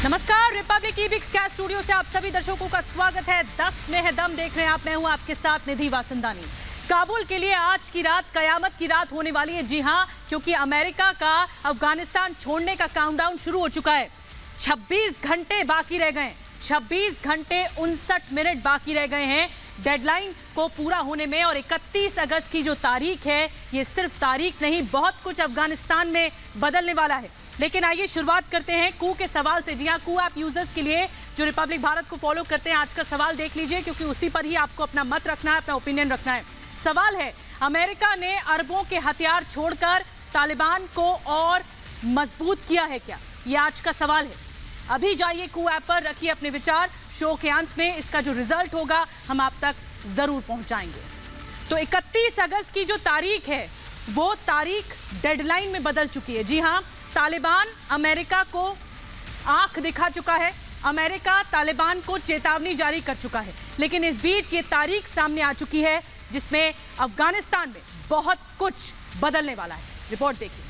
नमस्कार, रिपब्लिक ईबिक्स के स्टूडियो से आप सभी दर्शकों का स्वागत है। 10 में है दम देख रहे हैं आप। मैं हूं आपके साथ निधि वासंदानी। काबुल के लिए आज की रात कयामत की रात होने वाली है। जी हां, क्योंकि अमेरिका का अफगानिस्तान छोड़ने का काउंटडाउन शुरू हो चुका है। 26 घंटे बाकी रह गए। 26 घंटे 59 मिनट बाकी रह गए हैं डेडलाइन को पूरा होने में। और 31 अगस्त की जो तारीख है, ये सिर्फ तारीख नहीं, बहुत कुछ अफगानिस्तान में बदलने वाला है। लेकिन आइए शुरुआत करते हैं कू के सवाल से। जी हाँ, कू ऐप यूजर्स के लिए जो रिपब्लिक भारत को फॉलो करते हैं, आज का सवाल देख लीजिए, क्योंकि उसी पर ही आपको अपना मत रखना है, अपना ओपिनियन रखना है। सवाल है, अमेरिका ने अरबों के हथियार छोड़कर तालिबान को और मजबूत किया है क्या? ये आज का सवाल है। अभी जाइए कू ऐप पर, रखिए अपने विचार। शो के अंत में इसका जो रिजल्ट होगा हम आप तक जरूर पहुंचाएंगे। तो 31 अगस्त की जो तारीख है, वो तारीख डेडलाइन में बदल चुकी है। जी हाँ, तालिबान अमेरिका को आंख दिखा चुका है। अमेरिका तालिबान को चेतावनी जारी कर चुका है। लेकिन इस बीच ये तारीख सामने आ चुकी है जिसमें अफगानिस्तान में बहुत कुछ बदलने वाला है। रिपोर्ट देखिए।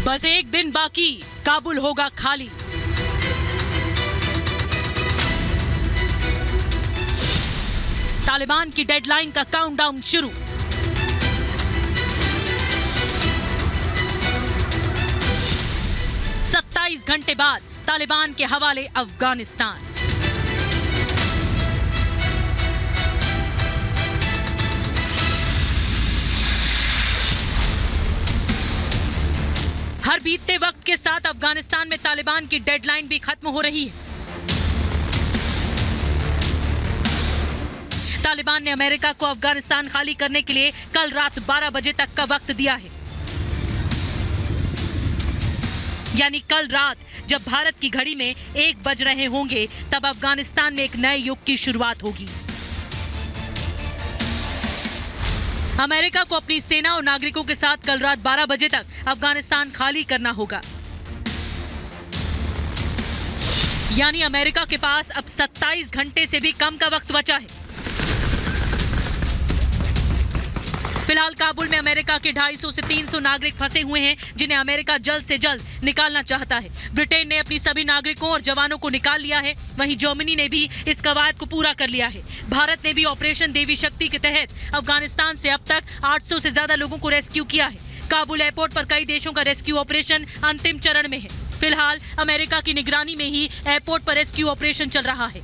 बस एक दिन बाकी, काबुल होगा खाली। तालिबान की डेडलाइन का काउंटडाउन शुरू। सत्ताईस घंटे बाद तालिबान के हवाले अफगानिस्तान। हर बीतते वक्त के साथ अफगानिस्तान में तालिबान की डेडलाइन भी खत्म हो रही है। तालिबान ने अमेरिका को अफगानिस्तान खाली करने के लिए कल रात 12 बजे तक का वक्त दिया है। यानी कल रात जब भारत की घड़ी में 1 बज रहे होंगे, तब अफगानिस्तान में एक नए युग की शुरुआत होगी। अमेरिका को अपनी सेना और नागरिकों के साथ कल रात 12 बजे तक अफगानिस्तान खाली करना होगा। यानी अमेरिका के पास अब 27 घंटे से भी कम का वक्त बचा है। फिलहाल काबुल में अमेरिका के 250 से 300 नागरिक फंसे हुए हैं, जिन्हें अमेरिका जल्द से जल्द निकालना चाहता है। ब्रिटेन ने अपनी सभी नागरिकों और जवानों को निकाल लिया है। वहीं जर्मनी ने भी इस कवायद को पूरा कर लिया है। भारत ने भी ऑपरेशन देवी शक्ति के तहत अफगानिस्तान से अब तक 800 से ज्यादा लोगों को रेस्क्यू किया है। काबुल एयरपोर्ट पर कई देशों का रेस्क्यू ऑपरेशन अंतिम चरण में है। फिलहाल अमेरिका की निगरानी में ही एयरपोर्ट पर रेस्क्यू ऑपरेशन चल रहा है।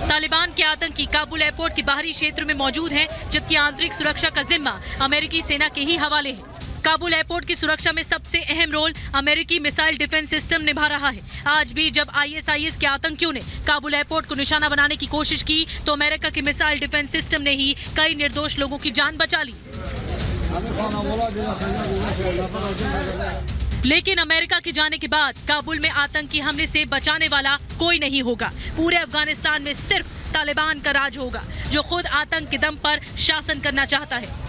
तालिबान के आतंकी काबुल एयरपोर्ट के बाहरी क्षेत्र में मौजूद हैं, जबकि आंतरिक सुरक्षा का जिम्मा अमेरिकी सेना के ही हवाले है। काबुल एयरपोर्ट की सुरक्षा में सबसे अहम रोल अमेरिकी मिसाइल डिफेंस सिस्टम निभा रहा है। आज भी जब ISIS के आतंकियों ने काबुल एयरपोर्ट को निशाना बनाने की कोशिश की, तो अमेरिका के मिसाइल डिफेंस सिस्टम ने ही कई निर्दोष लोगों की जान बचा ली। लेकिन अमेरिका के जाने के बाद काबुल में आतंकी हमले से बचाने वाला कोई नहीं होगा। पूरे अफगानिस्तान में सिर्फ तालिबान का राज होगा, जो खुद आतंक के दम पर शासन करना चाहता है।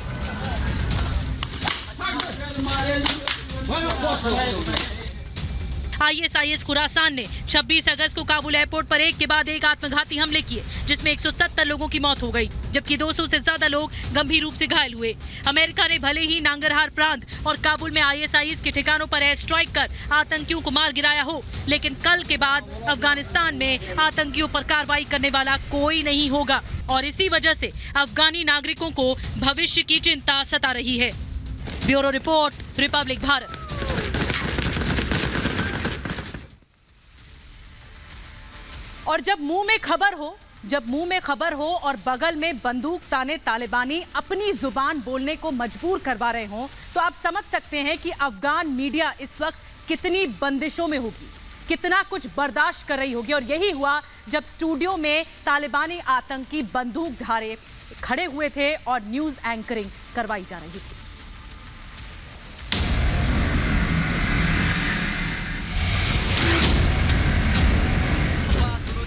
ISIS खुरासान ने 26 अगस्त को काबुल एयरपोर्ट पर एक के बाद एक आत्मघाती हमले किए, जिसमें 170 लोगों की मौत हो गई, जबकि 200 से ज्यादा लोग गंभीर रूप से घायल हुए। अमेरिका ने भले ही नांगरहार प्रांत और काबुल में ISIS के ठिकानों पर एयर स्ट्राइक कर आतंकियों को मार गिराया हो, लेकिन कल के बाद अफगानिस्तान में आतंकियों पर कार्रवाई करने वाला कोई नहीं होगा। और इसी वजह से अफगानी नागरिकों को भविष्य की चिंता सता रही है। Bureau report, Republic Bharat. और जब मुंह में खबर हो और बगल में बंदूक ताने तालिबानी अपनी जुबान बोलने को मजबूर करवा रहे हों, तो आप समझ सकते हैं कि अफगान मीडिया इस वक्त कितनी बंदिशों में होगी, कितना कुछ बर्दाश्त कर रही होगी। और यही हुआ जब स्टूडियो में तालिबानी आतंकी बंदूकधारी खड़े हुए थे और न्यूज एंकरिंग करवाई जा रही थी।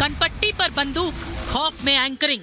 कनपट्टी पर बंदूक, खौफ में एंकरिंग।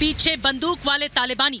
पीछे बंदूक वाले तालिबानी।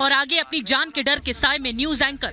और आगे अपनी जान के डर के साए में न्यूज एंकर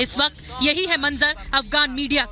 इस वक्त यही है मंजर अफगान मीडिया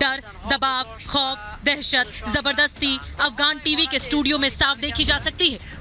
डर, दबाव, खौफ, दहशत, जबरदस्ती अफगान टीवी के स्टूडियो में साफ देखी जा सकती है।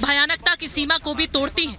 भयानकता की सीमा को भी तोड़ती हैं।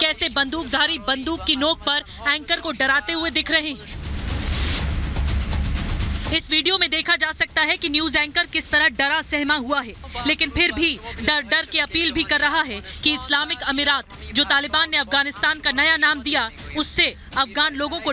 कैसे बंदूकधारी बंदूक की नोक पर एंकर को डराते हुए दिख रहे हैं। इस वीडियो में देखा जा सकता है कि न्यूज एंकर किस तरह डरा सहमा हुआ है, लेकिन फिर भी डर डर की अपील भी कर रहा है कि इस्लामिक अमीरात, जो तालिबान ने अफगानिस्तान का नया नाम दिया, उससे अफगान लोगों को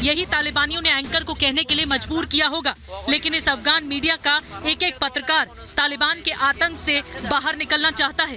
यही तालिबानियों ने एंकर को कहने के लिए मजबूर किया होगा, लेकिन इस अफगान मीडिया का एक एक पत्रकार तालिबान के आतंक से बाहर निकलना चाहता है।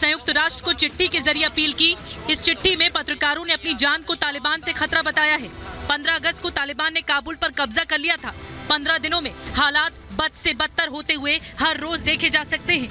संयुक्त राष्ट्र को चिट्ठी के जरिए अपील की। इस चिट्ठी में पत्रकारों ने अपनी जान को तालिबान से खतरा बताया है। 15 अगस्त को तालिबान ने काबुल पर कब्जा कर लिया था। 15 दिनों में हालात बद से बदतर होते हुए हर रोज देखे जा सकते हैं।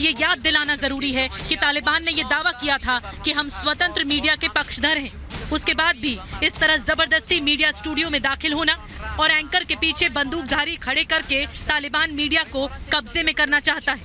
ये याद दिलाना जरूरी है कि तालिबान ने ये दावा किया था कि हम स्वतंत्र मीडिया के पक्षधर हैं। उसके बाद भी इस तरह जबरदस्ती मीडिया स्टूडियो में दाखिल होना और एंकर के पीछे बंदूकधारी खड़े करके तालिबान मीडिया को कब्जे में करना चाहता है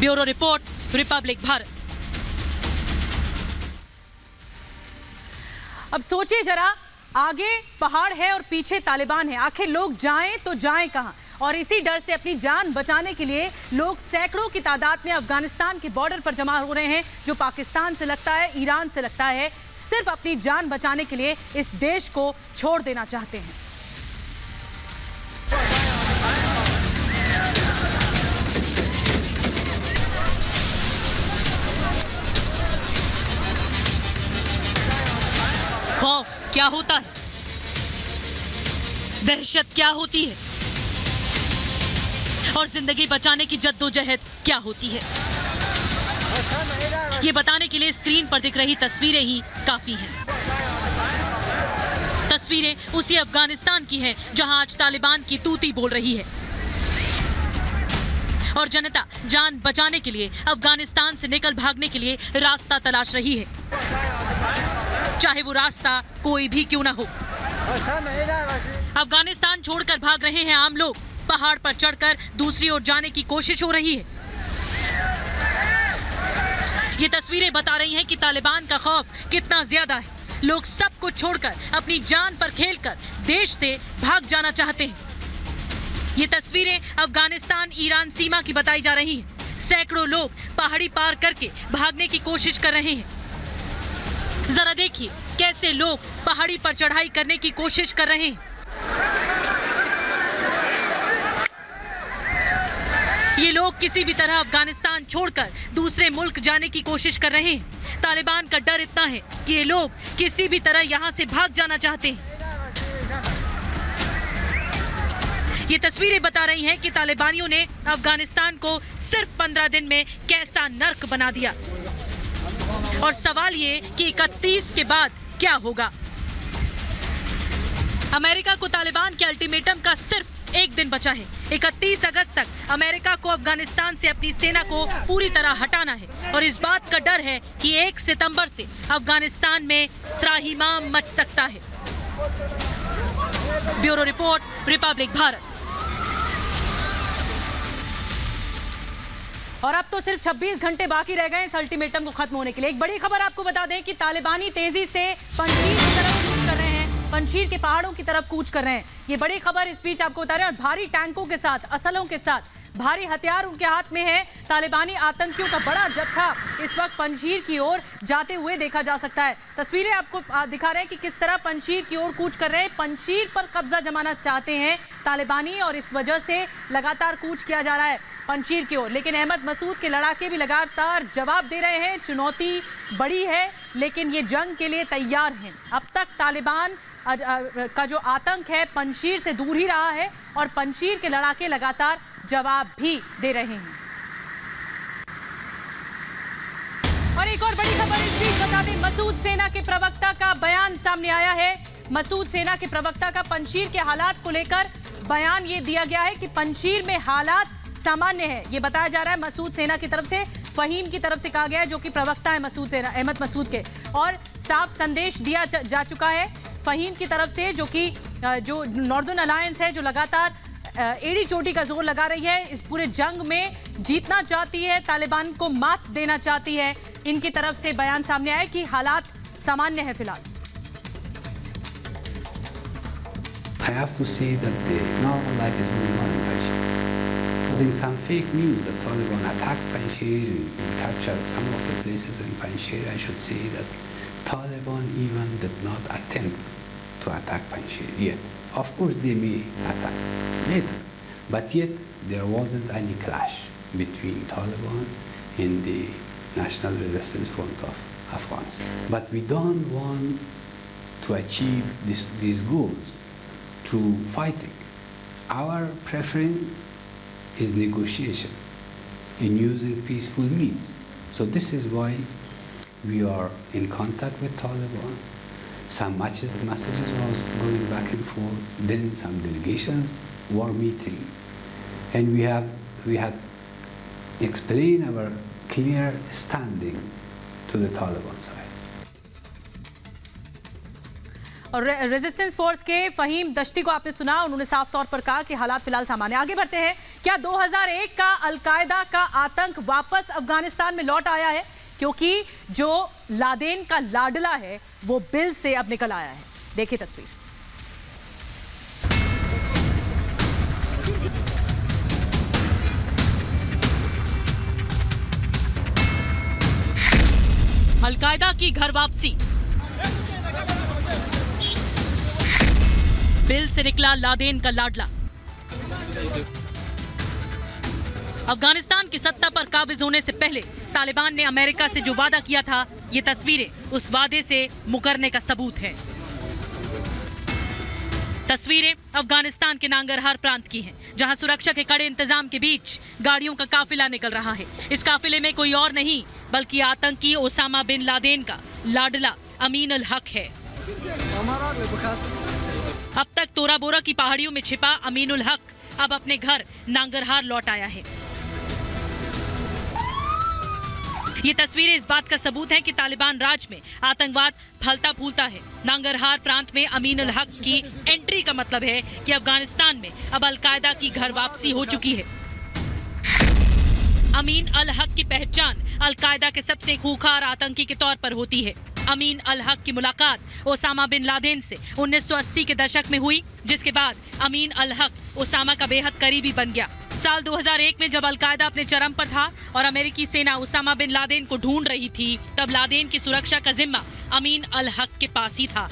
ब्यूरो रिपोर्ट, रिपब्लिक भारत। अब सोचिए जरा, आगे पहाड़ है और पीछे तालिबान है, आखिर लोग जाएं तो जाएं कहां? और इसी डर से अपनी जान बचाने के लिए लोग सैकड़ों की तादाद में अफगानिस्तान के बॉर्डर पर जमा हो रहे हैं, जो पाकिस्तान से लगता है, ईरान से लगता है, सिर्फ अपनी जान बचाने के लिए इस देश को छोड़ देना चाहते हैं। खौफ क्या होता है, दहशत क्या होती है और जिंदगी बचाने की जद्दोजहद क्या होती है, ये बताने के लिए स्क्रीन पर दिख रही तस्वीरें ही काफी हैं। तस्वीरें उसी अफगानिस्तान की हैं जहां आज तालिबान की तूती बोल रही है और जनता जान बचाने के लिए अफगानिस्तान से निकल भागने के लिए रास्ता तलाश रही है, चाहे वो रास्ता कोई भी क्यों ना हो। अफगानिस्तान छोड़कर भाग रहे हैं आम लोग, पहाड़ पर चढ़कर दूसरी ओर जाने की कोशिश हो रही है। ये तस्वीरें बता रही हैं कि तालिबान का खौफ कितना ज्यादा है। लोग सब कुछ छोड़कर अपनी जान पर खेलकर देश से भाग जाना चाहते हैं। ये तस्वीरें अफगानिस्तान ईरान सीमा की बताई जा रही हैं। सैकड़ों लोग पहाड़ी पार करके भागने की कोशिश कर रहे हैं। जरा देखिए कैसे लोग पहाड़ी पर चढ़ाई करने की कोशिश कर रहे हैं। ये लोग किसी भी तरह अफगानिस्तान छोड़कर दूसरे मुल्क जाने की कोशिश कर रहे हैं। तालिबान का डर इतना है कि ये लोग किसी भी तरह यहाँ से भाग जाना चाहते हैं। ये तस्वीरें बता रही हैं कि तालिबानियों ने अफगानिस्तान को सिर्फ 15 दिन में कैसा नर्क बना दिया। और सवाल ये कि 31 के बाद क्या होगा। अमेरिका को तालिबान के अल्टीमेटम का सिर्फ एक दिन बचा है। 31 अगस्त तक अमेरिका को अफगानिस्तान से अपनी सेना को पूरी तरह हटाना है और इस बात का डर है कि 1 सितंबर से अफगानिस्तान में त्राहिमाम मच सकता है। Bureau report, Republic Bharat. और अब तो सिर्फ 26 घंटे बाकी रह गए इस अल्टीमेटम को खत्म होने के लिए। एक बड़ी खबर आपको बता दें कि तालिबानी तेजी से पंजशीर की तरफ कूच कर रहे हैं, पंजशीर के पहाड़ों की तरफ कूच कर रहे हैं। ये बड़ी खबर इस बीच आपको बता रहे हैं। और भारी टैंकों के साथ, असलों के साथ भारी हथियार उनके हाथ में है। तालिबानी आतंकियों का बड़ा जत्था इस वक्त पंजशीर की ओर जाते हुए देखा जा सकता है। तस्वीरें आपको दिखा रहे हैं कि किस तरह पंजशीर की ओर कूच कर रहे हैं। पंजशीर पर कब्जा जमाना चाहते हैं तालिबानी और इस वजह से लगातार कूच किया जा रहा है पंजशीर की ओर। लेकिन अहमद मसूद के लड़ाके भी लगातार जवाब दे रहे हैं। चुनौती बड़ी है लेकिन ये जंग के लिए तैयार हैं। अब तक तालिबान का जो आतंक है पंजशीर से दूर ही रहा है और पंजशीर के लड़ाके लगातार जवाब भी दे रहे हैं। और एक और बड़ी खबर इस बीच बता दें, मसूद सेना के प्रवक्ता का बयान सामने आया है। मसूद सेना के प्रवक्ता का पंजशीर के हालात को लेकर बयान ये दिया गया है कि पंजशीर में हालात सामान्य है। ये बताया जा रहा है मसूद सेना की तरफ से, फहीम की तरफ से कहा गया है जो कि प्रवक्ता है मसूद सेना अहमद मसूद के, और साफ संदेश दिया जा चुका है फहीम की तरफ से जो नॉर्दर्न अलायंस है, जो लगातार एड़ी चोटी का जोर लगा रही है, इस पूरे जंग में जीतना चाहती है, तालिबान को मात देना चाहती है। इनकी तरफ से बयान सामने आया कि हालात सामान्य है फिलहाल। I have to say that the normal life is going on in Panjshir. But in some fake news that Taliban attacked Panjshir and captured some of the places in Panjshir, I should say that Taliban even did not attempt to attack Panjshir yet. Of course they may attack later, but yet there wasn't any clash between Taliban and the National Resistance Front of Afghanistan. But we don't want to achieve these goals through fighting. Our preference is negotiation and using peaceful means. So this is why we are in contact with Taliban. Some messages was going back and forth. Then some delegations were meeting, and we had explained our clear standing to the Taliban side. और resistance force के फहीम दश्ती को आपने सुना, उन्होंने साफ तौर पर कहा कि हालात फिलहाल सामान्य। आगे बढ़ते हैं। क्या 2001 का अलकायदा का आतंक वापस अफगानिस्तान में लौट आया है? क्योंकि जो लादेन का लाडला है वो बिल से अब निकल आया है। देखिए तस्वीर। अलकायदा की घर वापसी, बिल से निकला लादेन का लाडला। अफगानिस्तान की सत्ता पर काबिज होने से पहले तालिबान ने अमेरिका से जो वादा किया था, ये तस्वीरें उस वादे से मुकरने का सबूत है। तस्वीरें अफगानिस्तान के नांगरहार प्रांत की हैं, जहां सुरक्षा के कड़े इंतजाम के बीच गाड़ियों का काफिला निकल रहा है। इस काफिले में कोई और नहीं बल्कि आतंकी ओसामा बिन लादेन का लाडला अमीन अल हक है। अब तक तोरा बोरा की पहाड़ियों में छिपा अमीन उल हक अब अपने घर नांगरहार लौट आया है। ये तस्वीरें इस बात का सबूत है कि तालिबान राज में आतंकवाद फलता फूलता है। नांगरहार प्रांत में अमीन उल हक की एंट्री का मतलब है कि अफगानिस्तान में अब अलकायदा की घर वापसी हो चुकी है। अमीन अल हक की पहचान अलकायदा के सबसे खूंखार आतंकी के तौर पर होती है। अमीन अल हक की मुलाकात ओसामा बिन लादेन से 1980 के दशक में हुई, जिसके बाद अमीन अल हक ओसामा का बेहद करीबी बन गया। साल 2001 में जब अलकायदा अपने चरम पर था और अमेरिकी सेना ओसामा बिन लादेन को ढूंढ रही थी, तब लादेन की सुरक्षा का जिम्मा अमीन अल हक के पास ही था।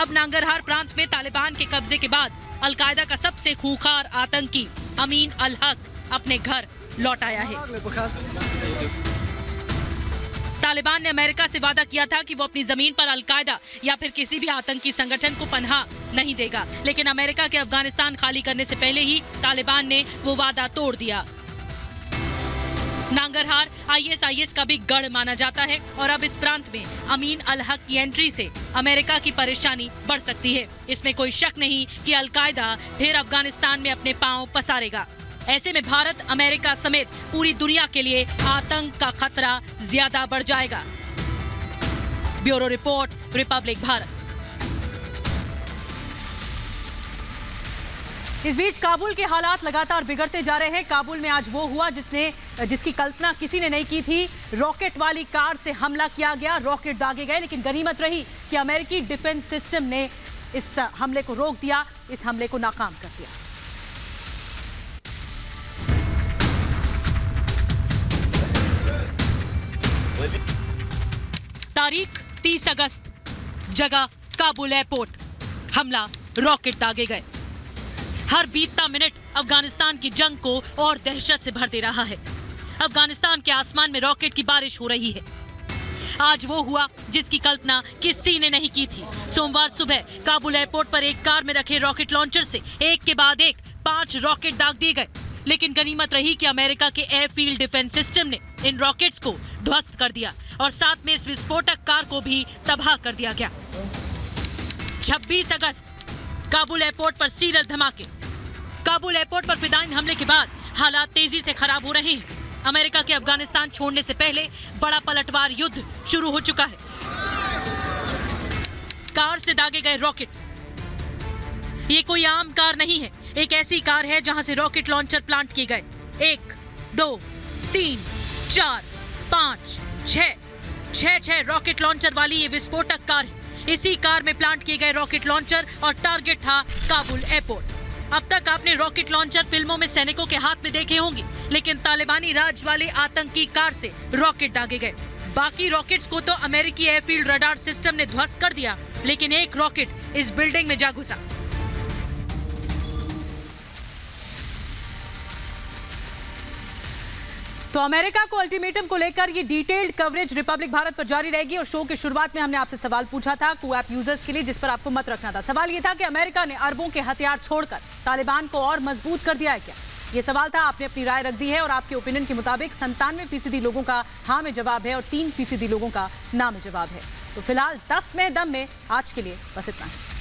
अब नांगरहार प्रांत में तालिबान के कब्जे के बाद अलकायदा का सबसे खूंखार आतंकी अमीन अल हक अपने घर लौट आया है। तालिबान ने अमेरिका से वादा किया था कि वो अपनी जमीन पर अलकायदा या फिर किसी भी आतंकी संगठन को पनाह नहीं देगा, लेकिन अमेरिका के अफगानिस्तान खाली करने से पहले ही तालिबान ने वो वादा तोड़ दिया। नांगरहार ISIS का भी गढ़ माना जाता है और अब इस प्रांत में अमीन अल हक की एंट्री से अमेरिका की परेशानी बढ़ सकती है। इसमें कोई शक नहीं कि अलकायदा फिर अफगानिस्तान में अपने पांव पसारेगा। ऐसे में भारत, अमेरिका समेत पूरी दुनिया के लिए आतंक का खतरा ज्यादा बढ़ जाएगा। Bureau report, Republic Bharat. इस बीच काबुल के हालात लगातार बिगड़ते जा रहे हैं। काबुल में आज वो हुआ जिसकी कल्पना किसी ने नहीं की थी। रॉकेट वाली कार से हमला किया गया, रॉकेट दागे गए, लेकिन गनीमत रही कि अमेरिकी डिफेंस सिस्टम ने इस हमले को रोक दिया, इस हमले को नाकाम कर दिया। तारीख 30 अगस्त, जगह काबुल एयरपोर्ट। हमला रॉकेट दागे गए। हर बीतता मिनट अफगानिस्तान की जंग को और दहशत से भर दे रहा है। अफगानिस्तान के आसमान में रॉकेट की बारिश हो रही है। आज वो हुआ जिसकी कल्पना किसी ने नहीं की थी। सोमवार सुबह काबुल एयरपोर्ट पर एक कार में रखे रॉकेट लॉन्चर से एक के बाद एक 5 रॉकेट दाग दिए गए। लेकिन गनीमत रही कि अमेरिका के एयरफील्ड डिफेंस सिस्टम ने इन रॉकेट्स को ध्वस्त कर दिया और साथ में इस विस्फोटक कार को भी तबाह कर दिया गया। 26 अगस्त, काबुल एयरपोर्ट पर सीरियल धमाके। काबुल एयरपोर्ट पर फिदाइन हमले के बाद हालात तेजी से खराब हो रहे हैं। अमेरिका के अफगानिस्तान छोड़ने से पहले बड़ा पलटवार युद्ध शुरू हो चुका है। कार से दागे गए रॉकेट। ये कोई आम कार नहीं है, एक ऐसी कार है जहां से रॉकेट लॉन्चर प्लांट किए गए। 1, 2, 3, 4, 5, 6 रॉकेट लॉन्चर वाली ये विस्फोटक कार है। इसी कार में प्लांट किए गए रॉकेट लॉन्चर और टारगेट था काबुल एयरपोर्ट। अब तक आपने रॉकेट लॉन्चर फिल्मों में सैनिकों के हाथ में देखे होंगे, लेकिन तालिबानी राज वाले आतंकी कार से रॉकेट दागे गए। बाकी रॉकेट्स को तो अमेरिकी एयरफील्ड रडार सिस्टम ने ध्वस्त कर दिया, लेकिन एक रॉकेट इस बिल्डिंग में जा घुसा। तो अमेरिका को अल्टीमेटम को लेकर ये डिटेल्ड कवरेज रिपब्लिक भारत पर जारी रहेगी। और शो के शुरुआत में हमने आपसे सवाल पूछा था कू ऐप यूजर्स के लिए, जिस पर आपको मत रखना था। सवाल ये था कि अमेरिका ने अरबों के हथियार छोड़कर तालिबान को और मजबूत कर दिया है क्या? ये सवाल था, आपने अपनी राय रख दी है और आपके ओपिनियन के मुताबिक 97% लोगों का हाँ में जवाब है और 3% लोगों का ना में जवाब है। तो फिलहाल 10 में दम में आज के लिए बस इतना है।